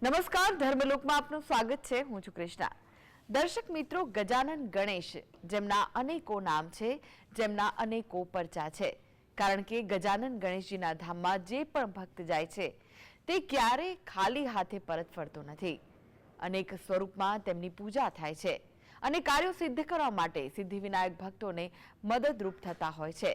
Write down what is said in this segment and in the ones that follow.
નમસ્કાર, ધર્મલોકમાં આપનું સ્વાગત છે. હું છું કૃષ્ણા. દર્શક મિત્રો, ગજાનન ગણેશ જેમના અનેકો નામ છે, જેમના અનેકો પરચા છે, કારણ કે ગજાનન ગણેશજીના ધામમાં જે પણ ભક્ત જાય છે તે ક્યારેય ખાલી હાથે પરત ફરતો નથી. અનેક સ્વરૂપમાં તેમની પૂજા થાય છે અને કાર્યો સિદ્ધ કરવા માટે સિદ્ધિવિનાયક ભક્તોને મદદરૂપ થતા હોય છે.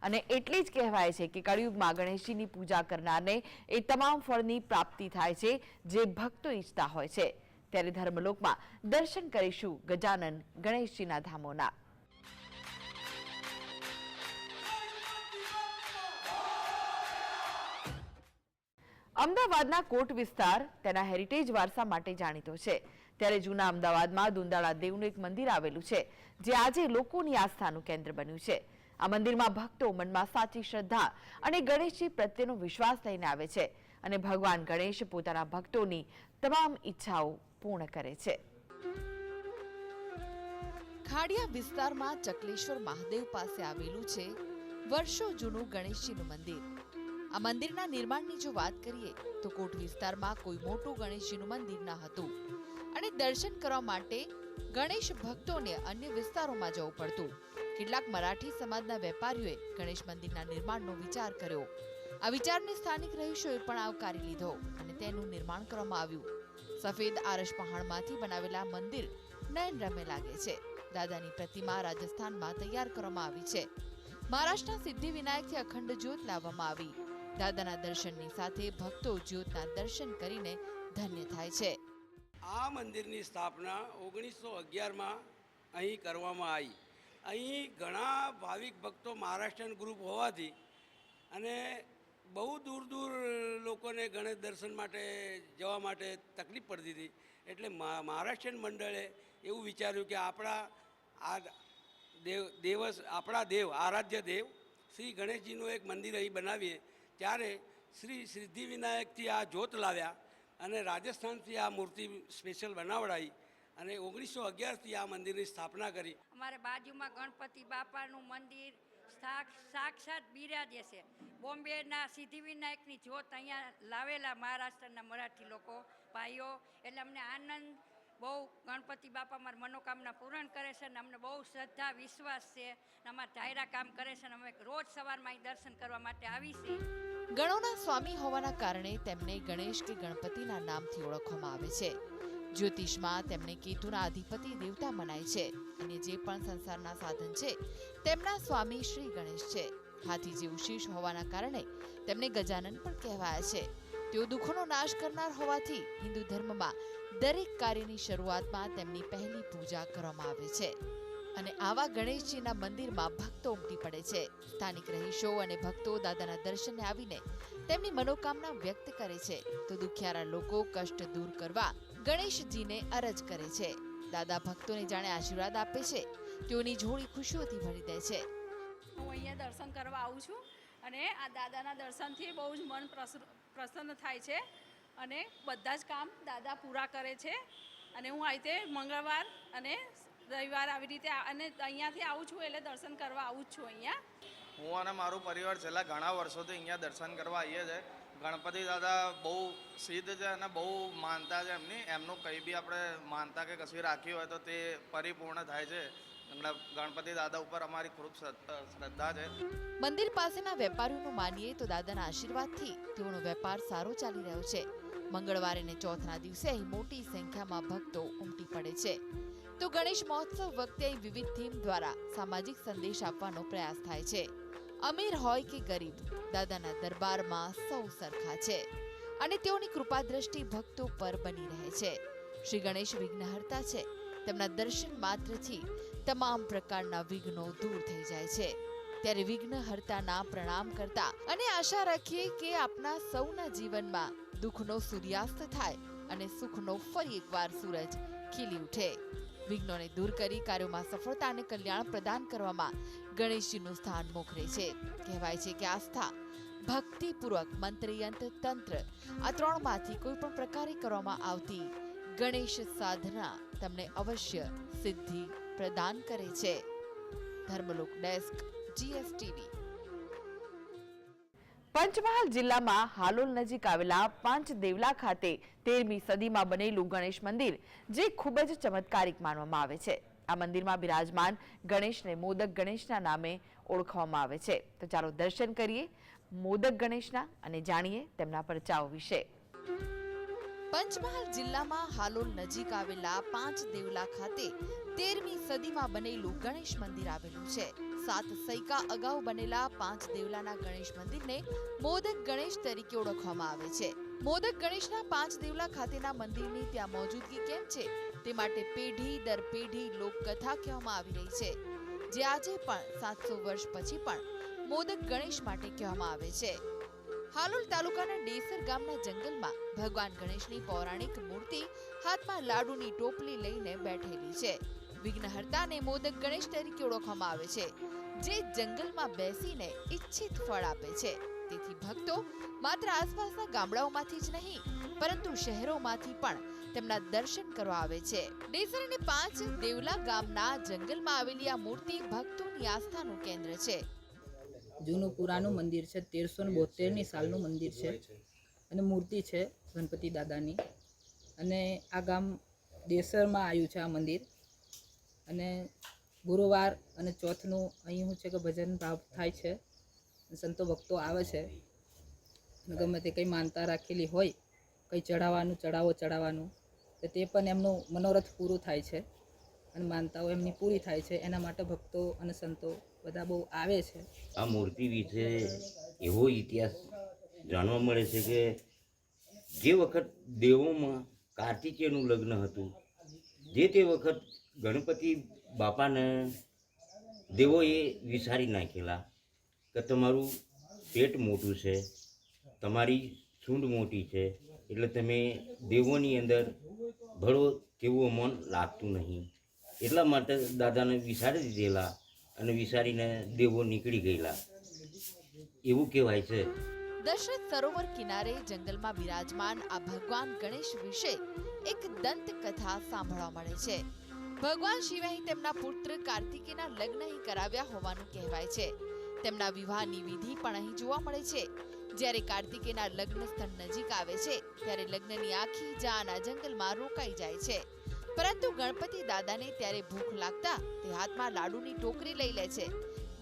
અને એટલે જ કહેવાય છે કે કળિયુગમાં ગણેશજીની પૂજા કરનારને એ તમામ ફળની પ્રાપ્તિ થાય છે જે ભક્તો ઈચ્છતા હોય છે. ત્યારે ધર્મલોકમાં દર્શન કરીશું ગજાનન ગણેશજીના ધામોના. અમદાવાદના કોટ વિસ્તાર તેના હેરિટેજ વારસા માટે જાણીતો છે. ત્યારે જૂના અમદાવાદમાં દુંદાળા દેવનું એક મંદિર આવેલું છે જે આજે લોકોની આસ્થાનું કેન્દ્ર બન્યું છે. આ મંદિરમાં ભક્તો મનમાં સાચી શ્રદ્ધા અને ગણેશજી પ્રત્યેનો વિશ્વાસ લઈને આવે છે અને ભગવાન ગણેશ પોતાના ભક્તોની તમામ ઈચ્છાઓ પૂર્ણ કરે છે. ખાડિયા વિસ્તારમાં ચકલેશ્વર મહાદેવ પાસે આવેલું છે વર્ષો જૂનું ગણેશજીનું મંદિર. આ મંદિરના નિર્માણની જો વાત કરીએ તો કોટ વિસ્તારમાં કોઈ મોટું ગણેશજીનું મંદિર ન હતું અને દર્શન કરવા માટે ગણેશ ભક્તોને અન્ય વિસ્તારોમાં જવું પડતું. કેટલાક મરાઠી સમાજના વેપારીઓએ ગણેશ મંદિરના નિર્માણનો વિચાર કર્યો. આ વિચારને સ્થાનિક રહીશોએ પણ આવકારી લીધો અને તેનું નિર્માણ કરવામાં આવ્યું. સફેદ આરસ પહાડમાંથી બનાવેલા મંદિર નયનરમ્ય લાગે છે. દાદાની પ્રતિમા રાજસ્થાનમાં તૈયાર કરવામાં આવી છે. મહારાષ્ટ્રના સિદ્ધિવિનાયકથી અખંડ જ્યોત લાવવામાં આવી. દાદાના દર્શનની સાથે ભક્તો જ્યોતના દર્શન કરીને ધન્ય થાય છે. આ મંદિરની સ્થાપના 1911માં અહીં કરવામાં આવી. અહીં ઘણા ભાવિક ભક્તો મહારાષ્ટ્રન ગ્રુપ હોવાથી અને બહુ દૂર દૂર લોકોને ગણેશ દર્શન માટે જવા માટે તકલીફ પડતી હતી. એટલે મહારાષ્ટ્રન મંડળે એવું વિચાર્યું કે આપણા દેવ આરાધ્ય દેવ શ્રી ગણેશજીનું એક મંદિર અહીં બનાવીએ. ત્યારે શ્રી સિદ્ધિવિનાયકથી આ જ્યોત લાવ્યા અને રાજસ્થાનથી આ મૂર્તિ સ્પેશિયલ બનાવડાવી અને 1911થી આ મંદિરની સ્થાપના કરી. અમારે બાજુમાં ગણપતિ બાપાનું મંદિર સાક્ષાત બિરાજે છે. બોમ્બેના સિદ્ધિવિનાયકની જ્યોત અહીંયા લાવેલા મહારાષ્ટ્રના મરાઠી લોકો ભાઈઓ, એટલે અમને આનંદ બહુ. ગણપતિ બાપા અમારી મનોકામના પૂરણ કરે છે અને અમને બહુ શ્રદ્ધા વિશ્વાસ છે. અમારા ધાયરા કામ કરે છે અને અમે રોજ સવારમાં અહીં દર્શન કરવા માટે આવી છીએ. ગણોના સ્વામી હોવાના કારણે તેમને ગણેશ કે ગણપતિના નામથી ઓળખવામાં આવે છે. જ્યોતિષમાં તેમને કેતુના અધિપતિ દેવતા મનાય છે અને જે પણ સંસારના સાધન છે તેમના સ્વામી શ્રી ગણેશ છે. હાથી જેવું શીશ હોવાના કારણે તેમને ગજાનન પણ કહેવાયા છે. તેઓ દુઃખોનો નાશ કરનાર હોવાથી હિન્દુ ધર્મમાં દરેક કાર્યની શરૂઆતમાં તેમની પહેલી પૂજા કરવામાં આવે છે અને આવા ગણેશજીના મંદિરમાં ભક્તો ઉમટી પડે છે. સ્થાનિક રહીશો અને ભક્તો દાદાના દર્શને આવીને તેમની મનોકામના વ્યક્ત કરે છે તો દુખિયારા લોકો કષ્ટ દૂર કરવા ગણેશજીને અરજ કરે છે. દાદા ભક્તોને જાણે આશીર્વાદ આપે છે, તેઓની જોડી ખુશીઓથી ભરી દે છે. હું અહીંયા દર્શન કરવા આવું છું અને આ દાદાના દર્શનથી બહુ જ મન પ્રસન્ન થાય છે અને બધા જ કામ દાદા પૂરા કરે છે. અને હું આ રીતે મંગળવાર અને રવિવાર આવી રીતે અને અહીંયાથી આવું છું એટલે દર્શન કરવા આવું જ છું અહીંયા. હું અને મારું પરિવાર છેલ્લા ઘણા વર્ષોથી અહીંયા દર્શન કરવા આવીએ છીએ. ગણપતિ દાદા બહુ સિદ્ધ છે અને બહુ માનતા છે એમનું કંઈ બી આપણે માનતા કે કશું રાખી હોય તો તે પરિપૂર્ણ થાય છે. ગણપતિ દાદા ઉપર અમારી ખૂબ શ્રદ્ધા છે. મંદિર પાસેના વેપારીઓનું માનીએ તો દાદાના આશીર્વાદથી તેઓનો વેપાર સારો ચાલી રહ્યો છે. મંગળવારે અને ચોથના દિવસે અહીં મોટી સંખ્યામાં ભક્તો ઉમટી પડે છે. તો ગણેશ મહોત્સવ વખતે અહીં વિવિધ થીમ દ્વારા સામાજિક સંદેશ આપવાનો પ્રયાસ થાય છે. અમીર હોય કે ગરીબ, દાદાના દરબારમાં સૌ સરખા છે અને તેઓની કૃપા દ્રષ્ટિ ભક્તો પર બની રહે છે. શ્રી ગણેશ વિઘ્નહર્તા છે. તેમના દર્શન માત્રથી તમામ પ્રકારના વિઘ્નો દૂર થઈ જાય છે. ત્યારે વિઘ્નહર્તાના પ્રણામ કરતા અને આશા રાખીએ કે આપના સૌના જીવનમાં દુઃખનો સૂર્યાસ્ત થાય અને સુખનો ફરી એકવાર સૂરજ ખીલી ઉઠે. વિઘ્નોને દૂર કરી કાર્યોમાં સફળતા અને કલ્યાણ પ્રદાન કરવામાં ગણેશજીનું સ્થાન મોખરે છે. કહેવાય છે કે આસ્થા, ભક્તિપૂર્વક મંત્ર, યંત્ર, તંત્ર આ ત્રણમાંથી કોઈ પણ પ્રકારે કરવામાં આવતી ગણેશ સાધના તમને અવશ્ય સિદ્ધિ પ્રદાન કરે છે. Dharmalok desk, GSTV. પંચમહાલ જિલ્લામાં હાલોલ નજીક આવેલા પાંચ દેવલા ખાતે 13મી સદીમાં બનેલું ગણેશ મંદિર જે ખૂબ જ ચમત્કારિક માનવામાં આવે છે. આ મંદિરમાં બિરાજમાન ગણેશને મોદક ગણેશના નામે ઓળખવામાં આવે છે. તો ચાલો દર્શન કરીએ મોદક ગણેશના અને જાણીએ તેમના પરચાઓ વિશે. પંચમહાલ જિલ્લામાં હાલોલ નજીક આવેલા પાંચ દેવલા ખાતે 13મી સદીમાં બનેલું ગણેશ મંદિર આવેલું છે. 7 સૈકા અગાઉ બનેલા પાંચ દેવલાના ગણેશ મંદિરને મોદક ગણેશ તરીકે ઓળખવામાં આવે છે. મોદક ગણેશના પાંચ દેવલા ખાતેના મંદિરની ત્યાં મોજૂદગી કેમ છે તે માટે પેઢી દર પેઢી લોકકથા કહેવામાં આવી રહી છે, જે આજે પણ 700 વર્ષ પછી પણ મોદક ગણેશ માટે કહેવામાં આવે છે. હાલોલ તાલુકાના ડેસર ગામના જંગલમાં ભગવાન ગણેશની પૌરાણિક મૂર્તિ હાથમાં લાડુની ટોપલી લઈને બેઠેલી છે. વિઘ્નહર્તાને મોદક ગણેશ તરીકે ઓળખવામાં આવે છે, જે જંગલમાં બેસીને ઈચ્છિત ફળ આપે છે. તેથી ભક્તો માત્ર આસપાસના ગામડાઓમાંથી જ નહીં પરંતુ શહેરોમાંથી પણ તેમના દર્શન કરવા આવે છે. ડેસર અને પાંચ દેવલા ગામના જંગલમાં આવેલી આ મૂર્તિ ભક્તોની આસ્થાનું કેન્દ્ર છે. જૂનું પુરાનું મંદિર છે. 1372ની સાલનું મંદિર છે અને મૂર્તિ છે ગણપતિ દાદાની. અને આ ગામ દેસરમાં આવ્યું છે આ મંદિર. અને ગુરુવાર અને ચોથનું અહીં શું છે કે ભજન ભાવ થાય છે. સંતો ભક્તો આવે છે અને ગમે તે કંઈ માનતા રાખેલી હોય, કંઈ ચડાવવાનું તો તે પણ એમનું મનોરથ પૂરું થાય છે અને માનતાઓ એમની પૂરી થાય છે. એના માટે ભક્તો અને સંતો બધા બહુ આવે છે. આ મૂર્તિ વિશે એવો ઇતિહાસ જાણવા મળે છે કે જે વખત દેવોમાં કાર્તિકેયનું લગ્ન હતું, જે તે વખત ગણપતિ બાપાને દેવોએ વિસારી નાખેલા કે તમારું પેટ મોટું છે, તમારી સૂંઢ મોટી છે, એટલે તમે દેવોની અંદર ભળો તેવું મન લાગતું નહીં. એટલા માટે દાદાને વિસારી દીધેલા અને વિસારીને દેવો નીકળી ગયેલા એવું કહેવાય છે. દશરથ સરોવર કિનારે જંગલમાં બિરાજમાન આ ભગવાન ગણેશ વિશે એક દંત કથા સાંભળવા મળે છે. ભગવાન શિવે અહીં તેમના પુત્ર કાર્તિકેયના લગ્ન અહીં કરાવ્યા હોવાનું કહેવાય છે. તેમના વિવાહની વિધિ પણ અહીં જોવા મળે છે. જ્યારે કાર્તિકેયના લગ્ન સ્થળ નજીક આવે છે ત્યારે લગ્નની આખી જાન આ જંગલમાં રોકાઈ જાય છે. પરંતુ ગણપતિ દાદાને ત્યારે ભૂખ લાગતા તે હાથમાં લાડુની ટોકરી લઈ લે છે,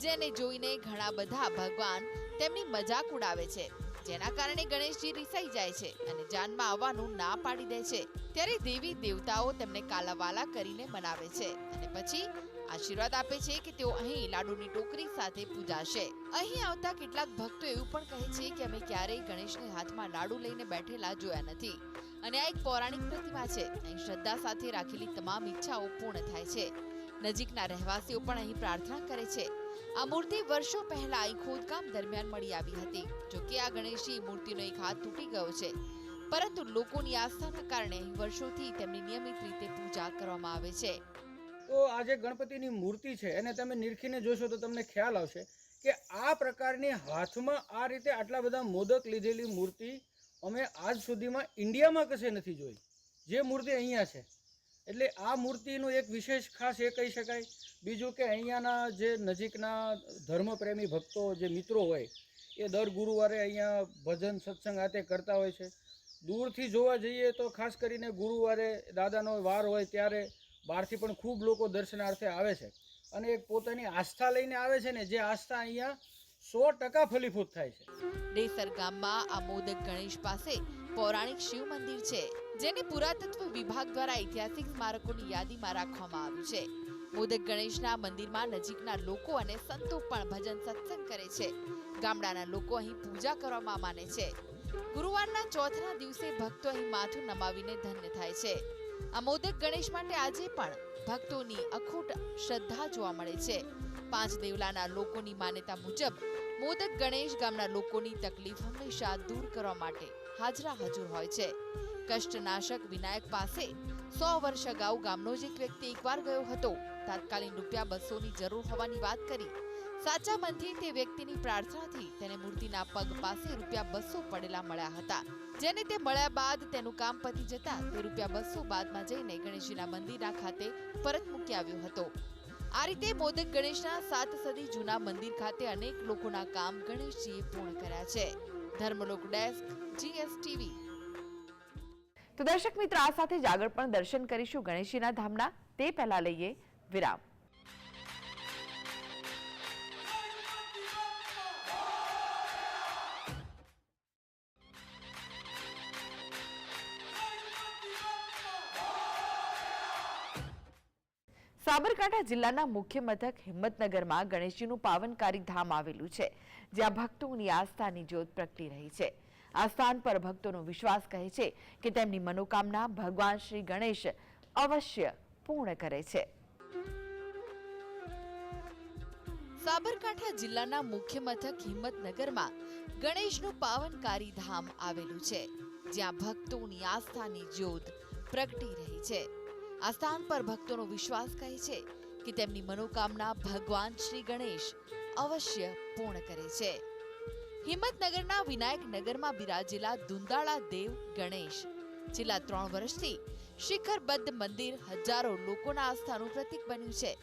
જેને જોઈને ઘણા બધા ભગવાન તેમની મજાક ઉડાવે છે, જેના કારણે ગણેશજી રિસાઈ જાય છે અને જાનમાં આવવાનું ના પાડી દે છે. ત્યારે દેવી દેવતાઓ તેમને કાલાવાલા કરીને મનાવે છે અને પછી આશીર્વાદ આપે છે કે તેઓ અહીં લાડુની ટોકરી સાથે પૂજાશે. અહીં આવતા કેટલાક ભક્તો એવું પણ કહે છે કે અમે ક્યારેય ગણેશને હાથમાં લાડુ લઈને બેઠેલા જોયા નથી અને આ એક પૌરાણિક પ્રતિમા છે. અહીં શ્રદ્ધા સાથે રાખેલી તમામ ઈચ્છાઓ પૂર્ણ થાય છે. નજીકના રહેવાસીઓ પણ અહીં પ્રાર્થના કરે છે. આ મૂર્તિ વર્ષો પહેલા અહીં ખોદકામ દરમિયાન મળી આવી હતી. જો કે આ ગણેશજી મૂર્તિનો એક હાથ તૂટી ગયો છે, પરંતુ લોકોની આસ્થાના કારણે અહીં વર્ષોથી તેમની નિયમિત રીતે પૂજા કરવામાં આવે છે. તો આ જે ગણપતિની મૂર્તિ છે એને તમે નિરખીને જોશો તો તમને ખ્યાલ આવશે કે આ પ્રકારની હાથમાં આ રીતે આટલા બધા મોદક લીધેલી મૂર્તિ અમે આજ સુધીમાં ઇન્ડિયામાં કશે નથી જોઈ, જે મૂર્તિ અહીંયા છે. એટલે આ મૂર્તિનું એક વિશેષ ખાસ એ કહી શકાય. બીજું કે અહીંયાના જે નજીકના ધર્મપ્રેમી ભક્તો જે મિત્રો હોય એ દર ગુરુવારે અહીંયા ભજન સત્સંગ આતે કરતા હોય છે. દૂરથી જોવા જઈએ તો ખાસ કરીને ગુરુવારે દાદાનો વાર હોય ત્યારે બહારથી પણ ખૂબ લોકો દર્શનાર્થે આવે છે અને એક પોતાની આસ્થા લઈને આવે છે ને, જે આસ્થા અહીંયા 100% ફલીભૂત થાય છે. ડેસર ગામમાં આ મોદક ગણેશ પાસે પૌરાણિક શિવ મંદિર છે, જેને પુરાતત્વ વિભાગ દ્વારા ઐતિહાસિક સ્મારકોની યાદીમાં રાખવામાં આવ્યું છે. મોદક ગણેશના મંદિરમાં નજીકના લોકો અને સંતો પણ ભજન સત્સંગ કરે છે. ગામડાના લોકો અહીં પૂજા કરવામાં માને છે. ગુરુવારના ચોથના દિવસે ભક્તો અહીં માથું નમાવીને ધન્ય થાય છે. આ મોદક ગણેશ માટે આજે પણ ભક્તોની અખૂટ શ્રદ્ધા જોવા મળે છે. પાંચ દેવલાના લોકોની માન્યતા મુજબ મોદક ગણેશ ગામના લોકોની તકલીફ હંમેશા દૂર કરવા માટે હાજરા હજુર હોય છે. કષ્ટનાશક વિનાયક પાસે 100 વર્ષ અગાઉ ગામનો જ એક વ્યક્તિ એકવાર ગયો હતો. તાત્કાલિક ₹200ની જરૂર હોવાની વાત કરી. સાચા મનથી તે વ્યક્તિની પ્રાર્થનાથી તેને મૂર્તિના પગ પાસે ₹200 પડેલા મળ્યા હતા, જેને તે મળ્યા બાદ તેનું કામ પતી જતા તે ₹200 બાદમાં જઈને ગણેશજીના મંદિરના ખાતે પરત મૂકી આવ્યો હતો. આ રીતે મોદક ગણેશના 7 સદી જૂના મંદિર ખાતે અનેક લોકોના કામ ગણેશજીએ પૂર્ણ કર્યા છે. Dharmalok desk, GSTV। તો દર્શક મિત્રો, આ સાથે જ આગળ પણ દર્શન કરીશું ગણેશજીના ધામના, તે પહેલા લઈએ વિરામ। સાબરકાંઠા જિલ્લાના મુખ્ય મથક હિંમતનગરમાં ગણેશજીનું પાવનકારી ધામ આવેલું છે, જ્યાં ભક્તોની આસ્થાની જ્યોત પ્રગટી રહી છે। આ સ્થાન પર ભક્તોનો વિશ્વાસ કહે છે કે તેમની મનોકામના ભગવાન શ્રી ગણેશ અવશ્ય પૂર્ણ કરે છે। સાબરકાંઠા જિલ્લાના મુખ્ય મથક હિંમતનગરમાં ગણેશનું પાવનકારી ધામ આવેલું છે, જ્યાં ભક્તોની આસ્થાની જ્યોત પ્રગટી રહી છે। આ સ્થાન પર ભક્તોનો વિશ્વાસ કહે છે કે તેમની મનોકામના ભગવાન શ્રી ગણેશ અવશ્ય પૂર્ણ કરે છે। હિંમતનગરના વિનાયકનગરમાં બિરાજેલા દુંદાળા દેવ ગણેશ છેલ્લા 3 વર્ષથી શિખરબદ્ધ મંદિર હજારો લોકોના આસ્થાનું પ્રતીક બન્યું છે।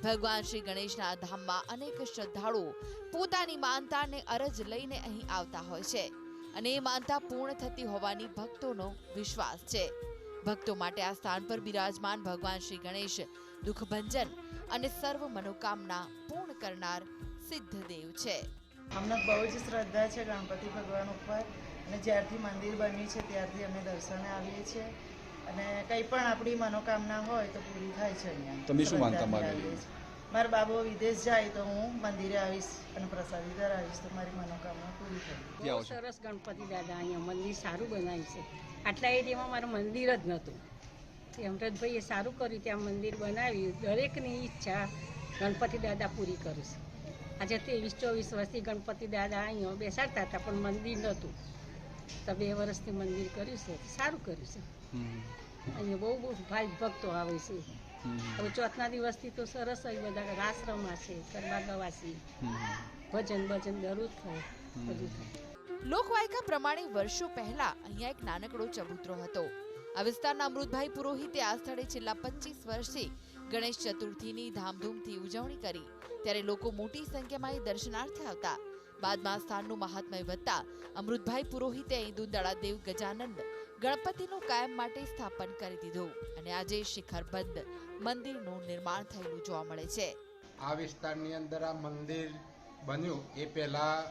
ભગવાન શ્રી ગણેશના ધામમાં અનેક શ્રદ્ધાળુઓ પોતાની માનતાને અરજ લઈને અહીં આવતા હોય છે અને એ માનતા પૂર્ણ થતી હોવાની ભક્તોનો વિશ્વાસ છે। ભક્તો માટે આ સ્થાન પર બિરાજમાન ભગવાન શ્રી ગણેશ દુઃખભંજન અને સર્વ મનોકામના પૂર્ણ કરનાર સિદ્ધ દેવ છે। અમને બહુ જ શ્રદ્ધા છે ગણપતિ ભગવાન ઉપર, અને જ્યારથી મંદિર બન્યું છે ત્યારથી અમે દર્શને આવીએ છીએ, અને કંઈ પણ આપણી મનોકામના હોય તો પૂરી થાય છે અહીંયા। તમે શું માનતા માંગેલી? મારા બાબો વિદેશ જાય તો હું મંદિરે આવીશ અને પ્રસાદી ધરાવીશ તો મારી મનોકામના પૂરી થાય। બહુ સરસ ગણપતિ દાદા અહીંયા મંદિર સારું બનાવ્યું છે। આટલા એરિયામાં મારું મંદિર જ નહોતું, હેમરાજભાઈએ સારું કર્યું, ત્યાં મંદિર બનાવ્યું। દરેકની ઈચ્છા ગણપતિ દાદા પૂરી કરું છું। આજે 23-24 વર્ષથી ગણપતિ દાદા અહીંયા બેસાડતા હતા, પણ મંદિર નહોતું, તો 2 વર્ષથી મંદિર કર્યું છે, સારું કર્યું છે। અહીંયા બહુ ભાઈ ભક્તો આવે છે। હવે ચોથના દિવસથી તો સરસ બધા રાસ રમાશે, ગરબા ગવાશે, ભજન દરરોજ થાય, બધું થાય। લોકવાયકા પ્રમાણે વર્ષો પહેલા અહીંયા એક નાનકડો ચબૂતરો હતો। આ વિસ્તારના અમૃતભાઈ પુરોહિતે આ સ્થળે છેલ્લા 25 વર્ષથી ગણેશ ચતુર્થીની ધામધૂમથી ઉજવણી કરી, ત્યારે લોકો મોટી સંખ્યામાં અહીં દર્શનાર્થે આવતા। બાદમાં સ્થાનનું મહાત્મય વધતા અમૃતભાઈ પુરોહિતે અહીં દુંદાળા દેવ ગજાનંદ ગણપતિનું કાયમ માટે સ્થાપન કરી દીધું અને આજે શિખરબદ્ધ મંદિરનું નિર્માણ થયેલું જોવા મળે છે। આ વિસ્તારની અંદર આ મંદિર બન્યું એ પહેલાં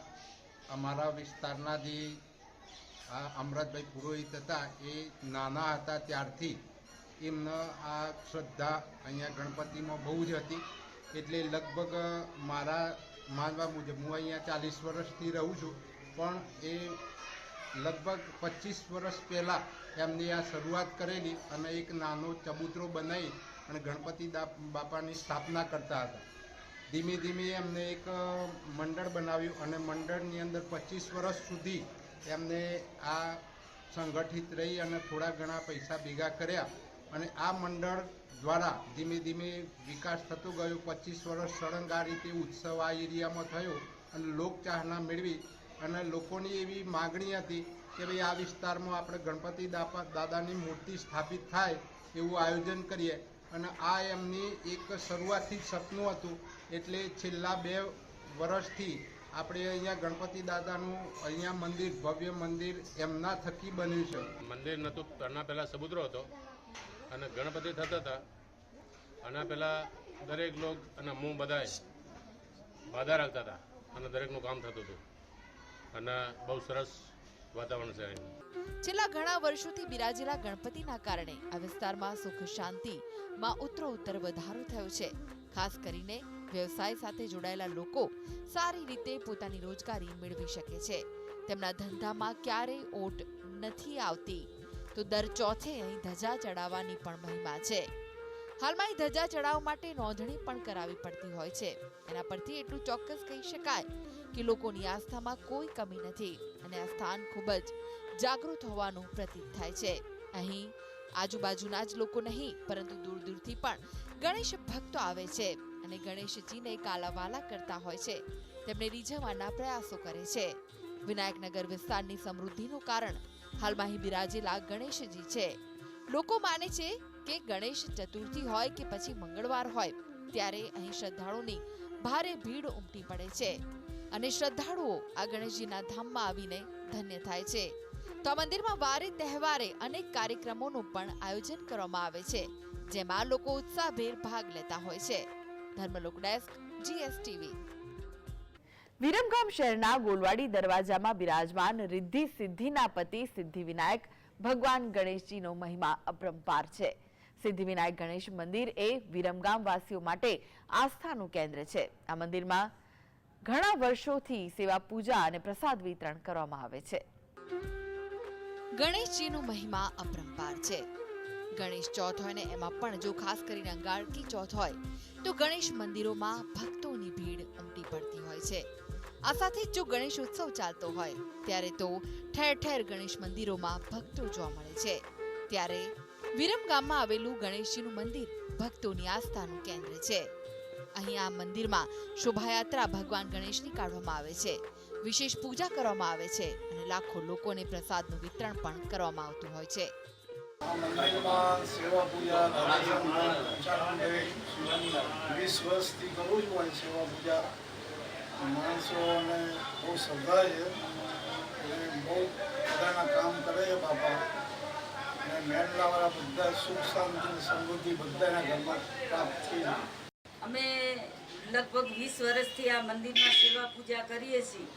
અમારા વિસ્તારના જે અમૃતભાઈ પુરોહિત હતા, એ નાના હતા ત્યારથી એમને આ શ્રદ્ધા અહીંયા ગણપતિમાં બહુ જ હતી। એટલે લગભગ મારા માનવા મુજબ હું અહીંયા 40 વર્ષથી રહું છું, પણ એ લગભગ 25 વર્ષ પહેલાં એમને આ શરૂઆત કરેલી અને એક નાનો ચબૂતરો બનાવી અને ગણપતિ બાપાની સ્થાપના કરતા હતા। ધીમે ધીમે એમને એક મંડળ બનાવ્યું અને મંડળની અંદર 25 વર્ષ સુધી એમને આ સંગઠિત રહી અને થોડા ઘણા પૈસા ભેગા કર્યા અને આ મંડળ દ્વારા ધીમે ધીમે વિકાસ થતો ગયો। 25 વર્ષ સળંગ આ રીતે ઉત્સવ આ એરિયામાં થયો અને લોકચાહના મેળવી અને લોકોની એવી માગણી હતી કે ભાઈ આ વિસ્તારમાં આપણે ગણપતિ દાદાની મૂર્તિ સ્થાપિત થાય એવું આયોજન કરીએ, અને આ એમની એક શરૂઆતથી જ સપનું હતું। એટલે છેલ્લા 2 વર્ષથી આપણે અહીંયા ગણપતિ દાદાનું અહીંયા મંદિર, ભવ્ય મંદિર એમના થકી બન્યું છે। મંદિર નહોતું, આના પહેલાં સબૂતરો હતો અને ગણપતિ થતા હતા। આના પહેલાં દરેક લોક અને હું બધાએ બાધા રાખતા હતા અને દરેકનું કામ થતું હતું અને બહુ સરસ વાતાવરણ છે અહીં। છેલ્લા ઘણા વર્ષોથી બિરાજેલા ગણપતિના કારણે આ વિસ્તારમાં સુખ શાંતિમાં ઉત્તરોત્તર વધારો થયો છે। ખાસ કરીને વ્યવસાય સાથે જોડાયેલા લોકો સારી રીતે પોતાની રોજગારી મેળવી શકે છે। તેમના ધંધામાં ક્યારેય ઓટ નથી આવતી, તો દર ચોથે અહીં ધજા ચડાવવાની પણ મહિમા છે। હાલમાં અહીં ધજા ચડાવવા માટે નોંધણી પણ કરાવી પડતી હોય છે। એના પરથી એટલું ચોક્કસ કહી શકાય કે લોકોની આસ્થામાં કોઈ કમી નથી અને આ સ્થાન ખૂબ જ જાગૃત હોવાનું પ્રતીત થાય છે। અહીં આજુબાજુના જ લોકો નહીં, પરંતુ દૂર દૂરથી પણ ગણેશ ભક્તો આવે છે અને ગણેશજીને કાલાવાલા કરતા હોય છે, તેમને રીઝવવાના પ્રયાસો કરે છે। વિનાયકનગર વિસ્તારની સમૃદ્ધિનું કારણ હાલમાં અહીં બિરાજેલા ગણેશજી છે। લોકો માને છે કે ગણેશ ચતુર્થી હોય કે પછી મંગળવાર હોય, ત્યારે અહીં શ્રદ્ધાળુઓની ભારે ભીડ ઉમટી પડે છે। અને શ્રદ્ધાળુઓ આ ગણેશજીના ધામમાં આવીને ધન્ય થાય છે. તો આ મંદિરમાં વારે તહેવારે અનેક કાર્યક્રમોનું પણ આયોજન કરવામાં આવે છે, જેમાં લોકો ઉત્સાહભેર ભાગ લેતા હોય છે. Dharmalok desk, GSTV. વિરમગામ શહેરના ગોલવાડી દરવાજામાં બિરાજમાન રિદ્ધિ સિદ્ધિના પતિ સિદ્ધિવિનાયક ભગવાન ગણેશજીનો મહિમા અપરંપાર છે. સિદ્ધિવિનાયક ગણેશ મંદિર એ વિરમગામ વાસીઓ માટે આસ્થાનું કેન્દ્ર છે. આ મંદિરમાં ઘણા વર્ષોથી સેવા પૂજા અને પ્રસાદ વિતરણ કરવામાં આવે છે. ગણેશજીનો મહિમા અપરંપાર છે. ગણેશ ચોથ હોય ને એમાં પણ જો ખાસ કરીને અંગારકી ચોથ હોય તો ગણેશ મંદિરોમાં ભક્તોની ભીડ ઉમટી પડતી હોય છે. આ સાથે જો ગણેશ ઉત્સવ ચાલતો હોય ત્યારે તો ઠેર ઠેર ગણેશ મંદિરોમાં ભક્તો જોવા મળે છે. ત્યારે વિરમગામમાં આવેલું ગણેશજીનું મંદિર ભક્તોની આસ્થાનું કેન્દ્ર છે. અહીં આ મંદિરમાં શોભાયાત્રા ભગવાન ગણેશની કાઢવામાં આવે છે, વિશેષ પૂજા કરવામાં આવે છે અને લાખો લોકોને પ્રસાદનું વિતરણ પણ કરવામાં આવતું હોય છે. આ મંદિરમાં સેવા પૂજા 20 વર્ષથી કરું છું. અહીં સેવા પૂજા માણસોને બહુ શ્રદ્ધા છે અને બહુ બધાના કામ કરે છે બાપા. અને મહેનલાવાળા બધા સુખ શાંતિ સમૃદ્ધિ બધાના ઘરમાં પ્રાપ્ત થઈ જાય. અમે લગભગ 20 વર્ષથી આ મંદિરમાં સેવા પૂજા કરીએ છીએ.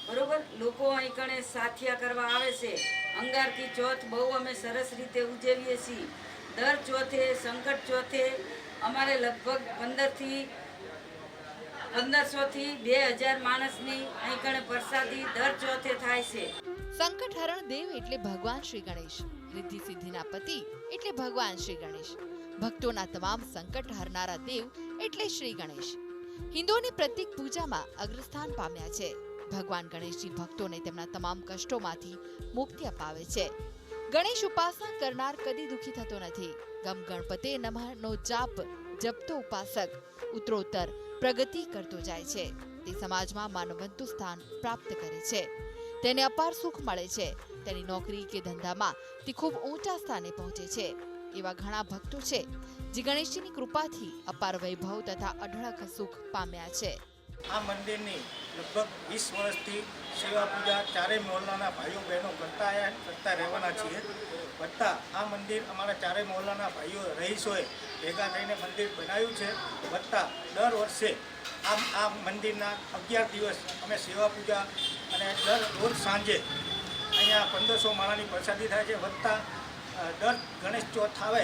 બરોબર, લોકો અહીં કણે સાથિયા કરવા આવે છે. અંગારકી ચોથ બહુ અમે સરસ રીતે ઉજવીએ છીએ. દર ચોથે, સંકટ ચોથે અમારે લગભગ 1500 થી 2000 માણસની અહીં કણે પ્રસાદી દર ચોથે થાય છે. સંકટહરણ દેવ એટલે ભગવાન શ્રી ગણેશ, રિદ્ધિ સિદ્ધિના પતિ એટલે ભગવાન શ્રી ગણેશ, ભક્તોના તમામ સંકટ હરનારા દેવ એટલે શ્રી ગણેશ. હિન્દુઓની પ્રતીક પૂજામાં અગ્રસ્થાન પામ્યા છે. ભગવાન ગણેશજી ભક્તોને તેમના તમામ કષ્ટોમાંથી મુક્તિ અપાવે છે. ગણેશ ઉપાસના કરનાર કદી દુઃખી થતો નથી. ગમ ગણપતે નમઃનો જાપ જપતો ઉપાસક ઉત્તરોત્તર પ્રગતિ કરતો જાય છે. તે સમાજમાં માનવંતું સ્થાન પ્રાપ્ત કરે છે. તેને અપાર સુખ મળે છે. તેની નોકરી કે ધંધામાં તે ખૂબ ઊંચા સ્થાને પહોંચે છે. એવા ઘણા ભક્તો છે જે ગણેશજીની કૃપાથી અપાર વૈભવ તથા અઢળક સુખ પામ્યા છે. આ મંદિરની લગભગ 20 વર્ષથી સેવા પૂજા ચારેય મહોલ્લાના ભાઈઓ બહેનો કરતા રહેવાના છીએ. વત્તા આ મંદિર અમારા ચારેય મહોલ્લાના ભાઈઓ રહીશોએ ભેગા થઈને મંદિર બનાવ્યું છે. વત્તા દર વર્ષે આ મંદિરના 11 દિવસ અમે સેવા પૂજા અને રોજ સાંજે અહીંયા 1500 માળાની પ્રસાદી થાય છે. વત્તા દર ગણેશ ચોથ આવે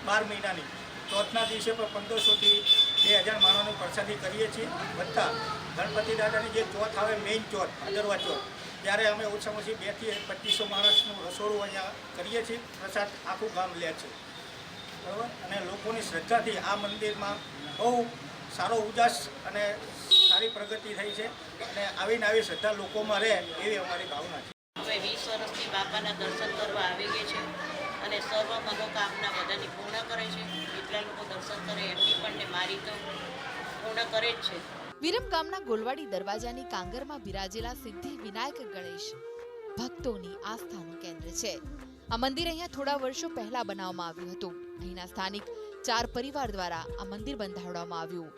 12 મહિનાની ચોથના દિવસે પણ 1500 થી 2000 માણસની પ્રસાદી કરીએ છીએ. વત્તા ગણપતિ દાદાની જે ચોથ આવે મેઇન ચોથ, ભાદરવા ચોથ, ત્યારે અમે ઓછામાં ઓછી 2 થી 2500 માણસનું રસોડું અહીંયા કરીએ છીએ. પ્રસાદ આખું ગામ લે છે. બરાબર, અને લોકોની શ્રદ્ધાથી આ મંદિરમાં બહુ સારો ઉજાસ અને સારી પ્રગતિ થઈ છે અને આવીને આવી શ્રદ્ધા લોકોમાં રહે એવી અમારી ભાવના છે. હવે 20 વર્ષથી બાપાના દર્શન કરવા આવી ગઈ છે અને સર્વ મનોકામના બધાની પૂર્ણ કરે છે. જેટલા લોકો દર્શન કરે એમની પણ મારી તો પૂર્ણ કરે જ છે. વિરમગામના ગોલવાડી દરવાજાની કાંગરમાં બિરાજેલા સિદ્ધિ વિનાયક ગણેશ ભક્તોની આસ્થાનું કેન્દ્ર છે. આ મંદિર અહીંયા થોડા વર્ષો પહેલા બનાવવામાં આવ્યું હતું. અહીંના સ્થાનિક 4 પરિવાર દ્વારા આ મંદિર બંધાવવામાં આવ્યું.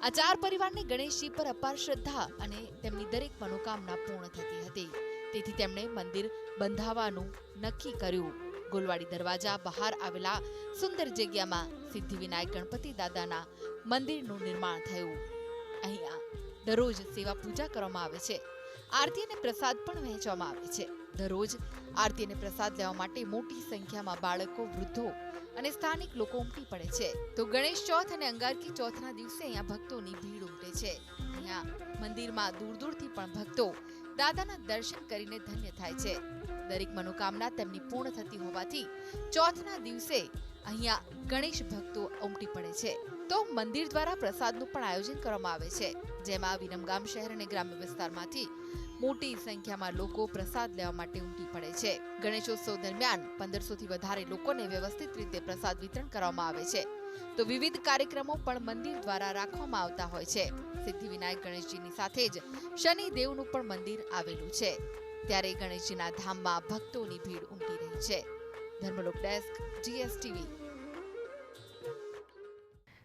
આ 4 પરિવારની ગણેશજી પર અપાર શ્રદ્ધા અને તેમની દરેક મનોકામના પૂર્ણ થતી હતી. તેથી તેમણે મંદિર બંધાવવાનું નક્કી કર્યું. ગોલવાડી દરવાજા બહાર આવેલા સુંદર જગ્યામાં સિદ્ધિવિનાયક ગણપતિ દાદાના મંદિરનું નિર્માણ થયું. અહીંયા દરરોજ સેવા પૂજા કરવામાં આવે છે. આરતી અને પ્રસાદ પણ વહેંચવામાં આવે છે. દરરોજ આરતી અને પ્રસાદ લેવા માટે મોટી સંખ્યામાં બાળકો, વૃદ્ધો અને સ્થાનિક લોકો ઉમટી પડે છે. તો ગણેશ ચોથ અને અંગારકી ચોથના દિવસે અહીંયા ભક્તોની ભીડ ઉમટે છે. અહીંયા મંદિરમાં દૂર દૂરથી પણ ભક્તો દાદાના દર્શન કરીને ધન્ય થાય છે. દરેક મનોકામના તેમની પૂર્ણ થતી હોવાથી ચોથના દિવસે અહીંયા ગણેશ ભક્તો ઉમટી પડે છે. તો મંદિર દ્વારા પ્રસાદનું પણ આયોજન કરવામાં આવે છે, જેમાં વિરમગામ શહેર અને ગ્રામ્ય વિસ્તારમાંથી મોટી સંખ્યામાં લોકો પ્રસાદ લેવા માટે ઉમટી પડે છે. ગણેશોત્સવ દરમિયાન 1500 થી વધારે લોકોને વ્યવસ્થિત રીતે પ્રસાદ વિતરણ કરવામાં આવે છે. તો વિવિધ કાર્યક્રમો પણ મંદિર દ્વારા રાખવામાં આવતા હોય છે. સિદ્ધિવિનાયક ગણેશજીની સાથે જ શનિદેવનું પણ મંદિર આવેલું છે. ત્યારે ગણેશજીના ધામમાં ભક્તોની ભીડ ઉમટી રહી છે. Dharmalok desk, GSTV.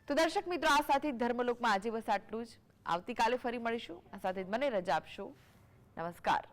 તો દર્શક મિત્રો, આ સાથે ધર્મલોકમાં આજે બસ આટલું જ. આવતીકાલે ફરી મળીશું. આ સાથે જ મને રજા આપશો. નમસ્કાર.